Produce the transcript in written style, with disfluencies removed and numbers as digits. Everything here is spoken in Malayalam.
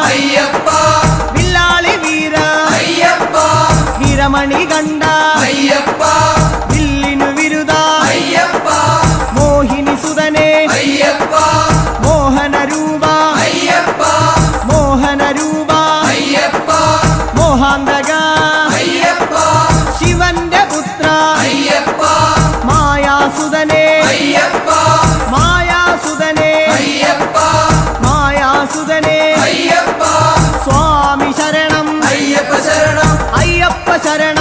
അയ്യപ്പ വില്ലാളി വീര അയ്യപ്പ വീരമണി കണ്ട അയ്യപ്പ വില്ലിനു വിരുദ അയ്യപ്പ മോഹിനി സുതനെ അയ്യപ്പ മോഹന രൂപ അയ്യപ്പ മോഹന രൂപ അയ്യപ്പ മോഹാന്തക അയ്യപ്പ ശിവന്റെ പുത്ര അയ്യപ്പ മായാസുതനെ അയ്യപ്പ മായാസുതനെ അയ്യപ്പ മായാസുതനെ അയ്യപ്പ സ്വാമി ശരണം അയ്യപ്പ ശരണം അയ്യപ്പ ശരണം